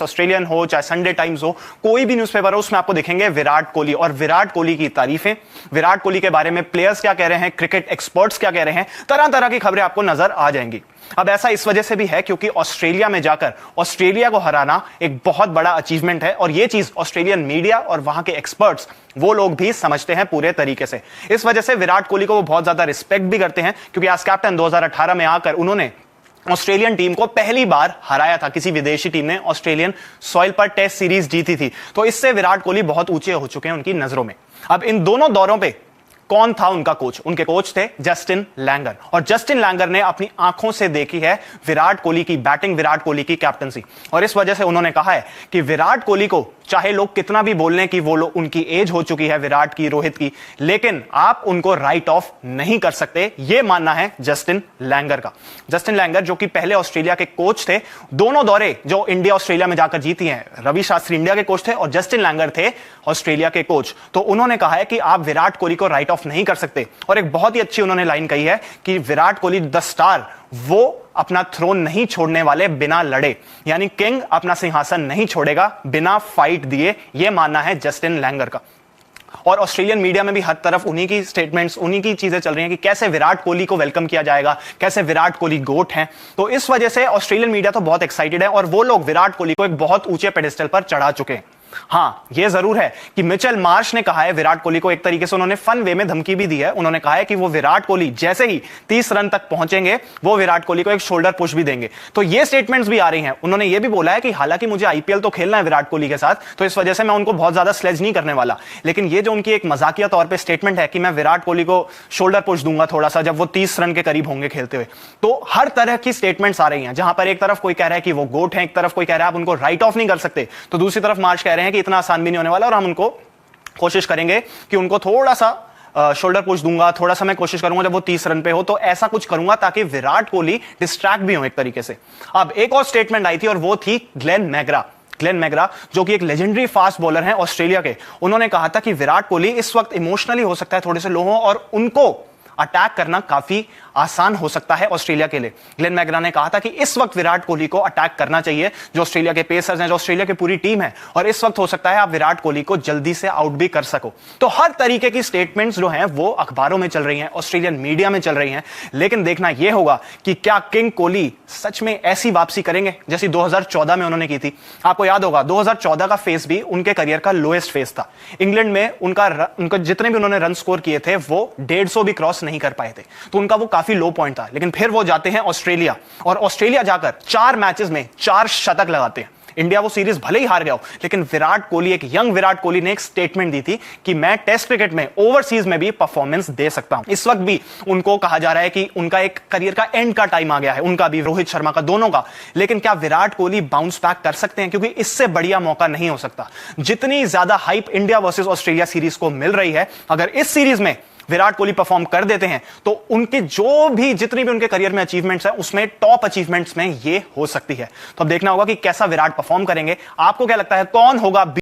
Post Australian हो, चाहे Sunday times हो, कोई भी न्यूज़पेपर हो, उसमें आपको दिखेंगे विराट कोहली और विराट कोहली की तारीफें, विराट कोहली के बारे में प्लेयर्स क्या कह रहे हैं, क्रिकेट एक्सपर्ट्स क्या कह रहे हैं, तरह तरह की खबरें आपको नजर आ जाएंगी। अब ऐसा इस वजह से भी है क्योंकि ऑस्ट्रेलिया में जाकर ऑस्ट्रेलिया को हराना एक बहुत बड़ा अचीवमेंट है और यह चीज ऑस्ट्रेलियन मीडिया और वहां के एक्सपर्ट्स वो लोग भी समझते हैं पूरे तरीके से। इस वजह से विराट कोहली को वो बहुत ज्यादा रिस्पेक्ट भी करते हैं क्योंकि एज कैप्टन 2018 में आकर उन्होंने ऑस्ट्रेलियन टीम को पहली बार हराया था, किसी विदेशी टीम ने ऑस्ट्रेलियन सॉइल पर टेस्ट सीरीज जीती थी। तो इससे विराट कोहली बहुत ऊंचे हो चुके हैं उनकी नजरों में। अब इन दोनों दौरों पे कौन था उनका कोच? उनके कोच थे जस्टिन लैंगर, और जस्टिन लैंगर ने अपनी आंखों से देखी है विराट कोहली की बैटिंग, विराट कोहली की कैप्टनसी, और इस वजह से उन्होंने कहा है कि विराट कोहली को चाहे लोग कितना भी बोल लें कि वो लोग उनकी एज हो चुकी है विराट की, रोहित की, लेकिन आप उनको राइट ऑफ नहीं कर सकते, ये मानना है जस्टिन लैंगर का। जस्टिन लैंगर जो कि पहले ऑस्ट्रेलिया के कोच थे, दोनों दौरे जो इंडिया ऑस्ट्रेलिया में जाकर जीती हैं, रवि शास्त्री इंडिया के कोच थे और जस्टिन लैंगर थे ऑस्ट्रेलिया के कोच, तो उन्होंने कहा है कि आप विराट कोहली को राइट ऑफ नहीं कर सकते। और एक बहुत ही अच्छी उन्होंने लाइन कही है कि विराट कोहली द स्टार, वो अपना थ्रोन नहीं छोड़ने वाले बिना लड़े, यानी किंग अपना सिंहासन नहीं छोड़ेगा बिना फाइट दिए, यह मानना है जस्टिन लैंगर का। और ऑस्ट्रेलियन मीडिया में भी हर तरफ उन्हीं की स्टेटमेंट्स, उन्हीं की चीजें चल रही हैं कि कैसे विराट कोहली को वेलकम किया जाएगा, कैसे विराट कोहली गोट हैं। तो इस वजह से ऑस्ट्रेलियन मीडिया तो बहुत एक्साइटेड है और वो लोग विराट कोहली को एक बहुत ऊंचे पेडेस्टल पर चढ़ा चुके हैं। हाँ, यह जरूर है कि मिचेल मार्श ने कहा है विराट कोहली को, एक तरीके से उन्होंने फन वे में धमकी भी दी है। उन्होंने कहा है कि वो विराट कोहली जैसे ही 30 रन तक पहुंचेंगे वो विराट कोहली को एक शोल्डर पुश भी देंगे। तो ये स्टेटमेंट्स भी आ रही हैं। उन्होंने ये भी बोला है कि हालांकि मुझे आईपीएल तो खेलना है विराट कोहली के साथ, तो इस वजह से मैं उनको बहुत ज्यादा स्लेज नहीं करने वाला, लेकिन ये जो उनकी एक मजाकिया तौर पर स्टेटमेंट है कि मैं विराट कोहली को शोल्डर पुश दूंगा थोड़ा सा जब वो 30 रन के करीब होंगे खेलते हुए, तो हर तरह की स्टेटमेंट्स आ रही हैं, जहां पर एक तरफ कोई कह रहा है कि वो गोट है, एक तरफ कोई कह रहा है आप उनको राइट ऑफ नहीं कर सकते, तो दूसरी तरफ मार्श कह रहे हैं कि इतना आसान भी नहीं होने वाला और हम उनको कोशिश करेंगे कि उनको थोड़ा सा शोल्डर पुश दूंगा, थोड़ा सा मैं कोशिश करूंगा जब वो 30 रन पे हो तो ऐसा कुछ करूंगा ताकि विराट कोहली डिस्ट्रैक्ट भी हो एक तरीके से। अब एक और स्टेटमेंट आई थी और वो थी ग्लेन मैग्रा जो कि एक लेजेंडरी फास्ट बॉलर हैं ऑस्ट्रेलिया के। उन्होंने कहा था कि विराट कोहली इस वक्त इमोशनली हो सकता है थोड़े से लो हो और उनको अटैक करना काफी आसान हो सकता है ऑस्ट्रेलिया के लिए। ग्लेन मैग्रा ने कहा था कि इस वक्त विराट कोहली को अटैक करना चाहिए, जो ऑस्ट्रेलिया के पेसर्स हैं, जो ऑस्ट्रेलिया की पूरी टीम है, और इस वक्त हो सकता है आप विराट कोहली को जल्दी से आउट भी कर सको। तो हर तरीके की स्टेटमेंट्स जो हैं वो अखबारों में चल रही हैं, ऑस्ट्रेलियन मीडिया में चल रही हैं, लेकिन देखना यह होगा कि क्या किंग कोहली सच में ऐसी वापसी करेंगे जैसी 2014 में उन्होंने की थी। आपको याद होगा 2014 का फेस भी उनके करियर का लोएस्ट फेस था। इंग्लैंड में उनका जितने भी उन्होंने रन स्कोर किए थे वो 150 भी क्रॉस नहीं कर पाए थे, तो उनका वो काफी लो पॉइंट था। लेकिन फिर वो जाते हैं ऑस्ट्रेलिया और ऑस्ट्रेलिया जाकर 4 मैचेस में 4 शतक लगाते हैं। इंडिया वो सीरीज भले ही हार गया हो, लेकिन विराट कोहली, एक यंग विराट कोहली ने एक स्टेटमेंट दी थी कि मैं टेस्ट क्रिकेट में, ओवरसीज में भी परफॉर्मेंस दे सकता हूं। इस वक्त भी उनको कहा जा रहा है कि उनका एक करियर का एंड का टाइम आ गया है, उनका भी, रोहित शर्मा का, दोनों का। लेकिन क्या विराट कोहली बाउंस बैक कर सकते हैं? क्योंकि इससे बढ़िया मौका नहीं हो सकता। जितनी ज्यादा hype India versus Australia series को मिल रही है, अगर इस सीरीज में विराट कोहली परफॉर्म कर देते हैं तो उनके जो भी, जितनी भी उनके करियर में अचीवमेंट्स हैं, उसमें टॉप अचीवमेंट्स में ये हो सकती है। तो अब देखना होगा कि कैसा विराट परफॉर्म करेंगे। आपको क्या लगता है कौन होगा